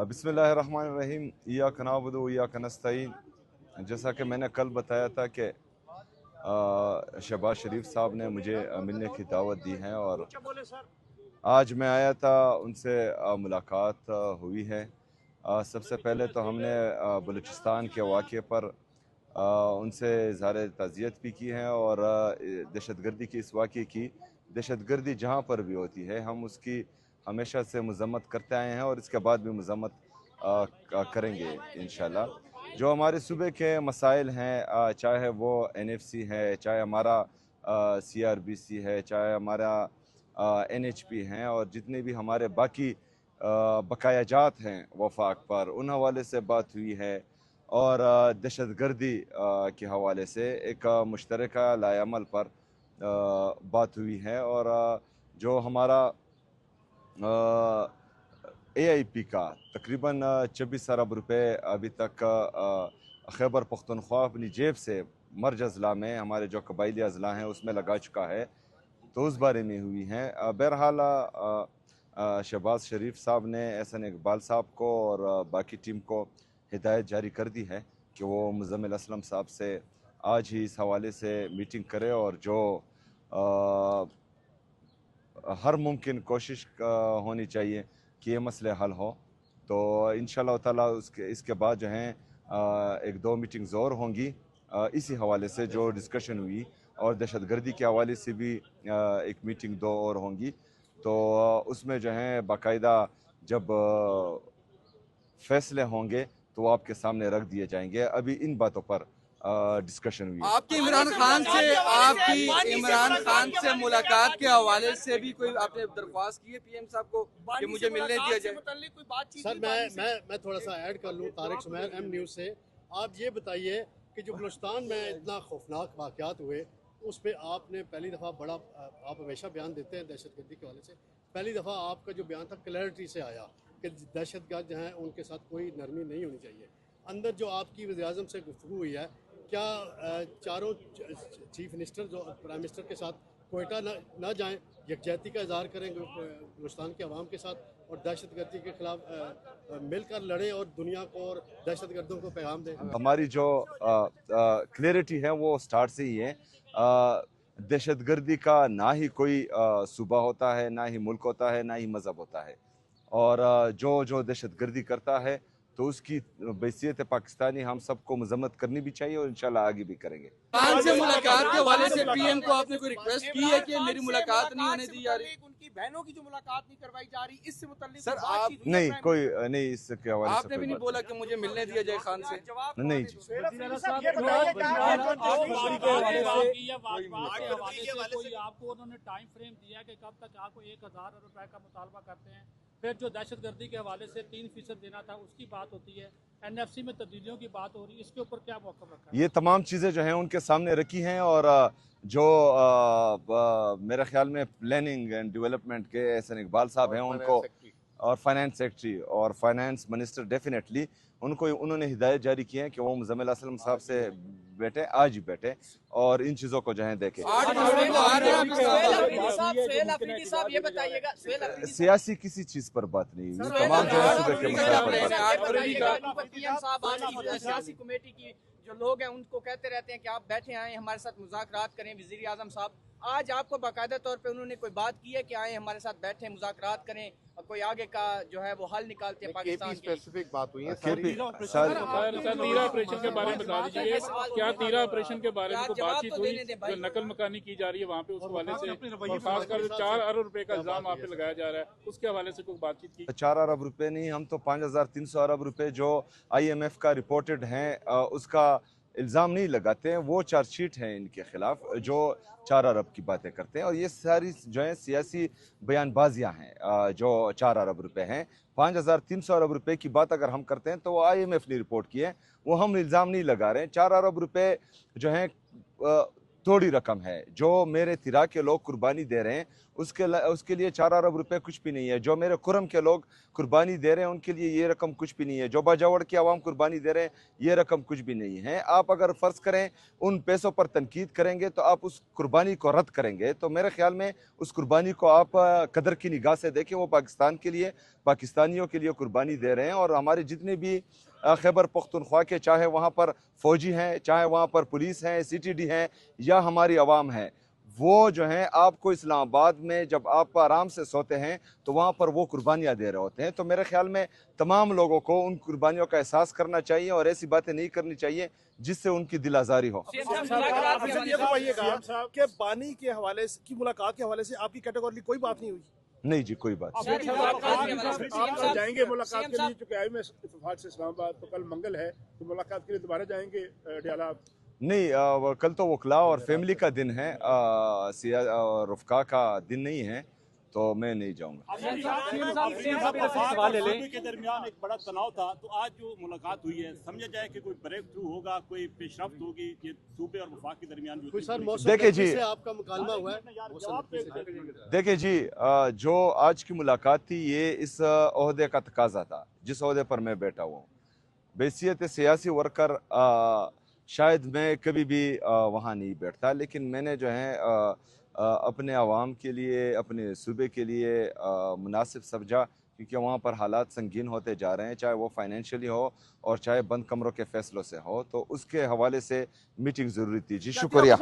बिस्मिल्लाहिर्रहमानिर्रहीम। इय्याक नअबुदु व इय्याक नस्तईन। जैसा कि मैंने कल बताया था कि शहबाज शरीफ साहब ने मुझे मिलने की दावत दी है और आज मैं आया था, उनसे मुलाकात हुई है। सबसे पहले तो हमने बलूचिस्तान के वाक़े पर उनसे इज़हार ताज़ियत भी की है और दहशतगर्दी की इस वाक़े की, दहशतगर्दी जहाँ पर भी होती है हम उसकी हमेशा से मज़म्मत करते आए हैं और इसके बाद भी मज़म्मत करेंगे इंशाल्लाह। जो हमारे सूबे के मसाइल हैं, चाहे वो NFC है, चाहे हमारा CRBC है, चाहे हमारा NHP हैं और जितने भी हमारे बाकी बकायाजात हैं वफाक पर, उन हवाले से बात हुई है और दहशतगर्दी के हवाले से एक मुश्तरका लाएअमल पर बात हुई है। और जो हमारा AIP का तकरीबन 24 अरब रुपए अभी तक खैबर पख्तूनख्वा अपनी जेब से मर्ज अजला में, हमारे जो कबायली अजला हैं उसमें लगा चुका है, तो उस बारे में हुई हैं। बहरहाल शहबाज शरीफ साहब ने एहसन इकबाल साहब को और बाकी टीम को हिदायत जारी कर दी है कि वो मुज़म्मिल असलम साहब से आज ही इस हवाले से मीटिंग करे और जो हर मुमकिन कोशिश होनी चाहिए कि ये मसले हल हो। तो इंशाअल्लाह ताला इसके बाद जो हैं एक दो मीटिंग्स और होंगी इसी हवाले से जो डिस्कशन हुई, और दहशतगर्दी के हवाले से भी एक मीटिंग दो और होंगी। तो उसमें जो हैं बाकायदा जब फैसले होंगे तो वो आपके सामने रख दिए जाएंगे। अभी इन बातों पर डिस्कशन हुई। आपकी इमरान खान से मुलाकात के हवाले से भी कोई आपने दरख्वास्त की है PM साहब को कि मुझे मिलने दिया जाए? सर मैं थोड़ा सा ऐड कर लूँ। तारिक सुमैर M न्यूज़ से। आप ये बताइए कि जो बलूचिस्तान में इतना खौफनाक वाक़यात हुए उस पर आपने पहली दफ़ा बड़ा, आप हमेशा बयान देते हैं दहशतगर्दी के हवाले से, पहली दफ़ा आपका जो बयान था क्लैरिटी से आया कि दहशतगर्द जो हैं उनके साथ कोई नरमी नहीं होनी चाहिए। अंदर जो आपकी वज़ीर-ए-आज़म से गुफ्तगू हुई है, क्या चारों चीफ मिनिस्टर जो प्राइम मिनिस्टर के साथ कोयटा ना जाएं, यकजहती का इजहार करें हिंदुस्तान के अवाम के साथ और दहशतगर्दी के खिलाफ मिलकर लड़ें और दुनिया को और दहशतगर्दों को पैगाम दें? हमारी जो क्लियरिटी है वो स्टार्ट से ही है। दहशतगर्दी का ना ही कोई सूबा होता है, ना ही मुल्क होता है, ना ही मज़हब होता है। और जो दहशतगर्दी करता है तो उसकी बैसियत पाकिस्तानी हम सबको मजम्मत करनी भी चाहिए और इंशाल्लाह आगे भी करेंगे। खान से मुलाकात के हवाले से PM को आपने कोई रिक्वेस्ट की है कि मेरी मुलाकात नहीं होने दी जा रही? उनकी बहनों की जो मुलाकात नहीं करवाई जा रही, इससे मुताल्लिक सर आप नहीं, कोई नहीं, इसके हवाले से आपने भी नहीं बोला कि मुझे मिलने दिया जाए खान से? नहीं जी। आपको उन्होंने टाइम फ्रेम दिया कि कब तक आपको 1000 रुपए का मुतालबा करते हैं, फिर जो दहशतगर्दी के हवाले से 3% देना था उसकी बात होती है, NFC में तब्दीलियों की बात हो रही है, इसके ऊपर क्या मौक़िफ़ रखा है? ये तमाम चीज़ें जो हैं उनके सामने रखी हैं और जो मेरे ख्याल में प्लानिंग एंड डेवलपमेंट के एहसन इकबाल साहब हैं उनको, और फाइनेंस सेक्रेटरी और फाइनेंस मिनिस्टर डेफिनेटली उन्होंने हिदायत जारी की है कि वो मुज़म्मिल असलम साहब से बैठे, आज ही बैठे और इन चीज़ों को जो है देखें। सियासी किसी चीज़ पर बात नहीं हुई, तमाम जो है सूबे के मसले पर बात। सियासी कमेटी की जो लोग हैं उनको कहते रहते हैं कि आप बैठे आए हमारे साथ मुज़ाकरात करें। वज़ीर आज़म साहब आज आपको बाकायदा तौर पे उन्होंने कोई बात की है कि आए हमारे साथ बैठे मुज़ाकरात करें और कोई आगे का जो है वो हल निकालते हैं पाकिस्तान की? स्पेसिफिक बात हुई है। तीरा ऑपरेशन के बारे में बता दीजिए, क्या तीरा ऑपरेशन के बारे में कोई बातचीत हुई? जो नकल मकानी की जा रही है वहाँ पे, उस हवाले से, और खासकर 4 अरब रुपए का इल्जाम आप पे लगाया जा रहा है, उसके हवाले से कोई बातचीत की? 4 अरब रुपए नहीं, हम तो 5300 अरब रुपए जो IMF का रिपोर्टेड हैं उसका इल्ज़ाम नहीं लगाते हैं। वो चार्जशीट हैं इनके खिलाफ जो 4 अरब की बातें करते हैं और ये सारी जो है सियासी बयानबाजियां हैं। जो 4 अरब रुपए हैं, 5300 अरब रुपए की बात अगर हम करते हैं तो वो IMF ने रिपोर्ट की है, वो हम इल्ज़ाम नहीं लगा रहे हैं। 4 अरब रुपए जो हैं थोड़ी रकम है, जो मेरे तिरा के लोग कुर्बानी दे रहे हैं उसके लिए 4 अरब रुपए कुछ भी नहीं है। जो मेरे कुरम के लोग कुर्बानी दे रहे हैं उनके लिए ये रकम कुछ भी नहीं है। जो बाजावड़ की आवाम कुर्बानी दे रहे हैं ये रकम कुछ भी नहीं है। आप अगर फ़र्ज करें उन पैसों पर तनकीद करेंगे तो आप उस कुर्बानी को रद्द करेंगे, तो मेरे ख्याल में उस कुर्बानी को आप कदर की निगाह से देखें। वो पाकिस्तान के लिए, पाकिस्तानियों के लिए कुर्बानी दे रहे हैं। और हमारे जितने भी खैबर पख्तूनख्वा के, चाहे वहाँ पर फ़ौजी हैं, चाहे वहाँ पर पुलिस हैं, CTD हैं, या हमारी आवाम है, वो जो हैं आपको इस्लामाबाद में जब आप आराम से सोते हैं तो वहाँ पर वो कुर्बानियाँ दे रहे होते हैं। तो मेरे ख्याल में तमाम लोगों को उन कुर्बानियों का एहसास करना चाहिए और ऐसी बातें नहीं करनी चाहिए जिससे उनकी दिल आज़ारी हो। ये बताइएगा कि पानी के हवाले की मुलाकात के हवाले से आपकी कैटेगरी कोई बात नहीं हुई? नहीं जी, कोई बात नहीं। आप जाएंगे मुलाकात के लिए, चूंकि आए में इत्तेफाक से इस्लामाबाद, तो कल मंगल है, तो मुलाकात के लिए दोबारा जाएंगे डयाला? नहीं, कल तो वकला और फैमिली का दिन है, रुफ़का का दिन नहीं है, तो मैं नहीं जाऊंगा। के दरमियान एक बड़ा तनाव था, तो आज जो मुलाकात हुई है समझा जाए कि कोई ब्रेक थ्रू होगा, कोई पेशरफ्त होगी ये सूबे और वफाक के दरमियान? देखिए जी, आपका मुकालमा हुआ है। देखिए जी, जो आज की मुलाकात थी ये इस ओहदे का तकाजा था जिस ओहदे पर मैं बैठा हुआ हूँ। बैसियत सियासी वर्कर शायद मैं कभी भी वहाँ नहीं बैठता, लेकिन मैंने जो है अपने आवाम के लिए, अपने सूबे के लिए मुनासिब समझा, क्योंकि वहाँ पर हालात संगीन होते जा रहे हैं, चाहे वो फाइनेंशियली हो और चाहे बंद कमरों के फैसलों से हो, तो उसके हवाले से मीटिंग ज़रूरी थी। जी शुक्रिया।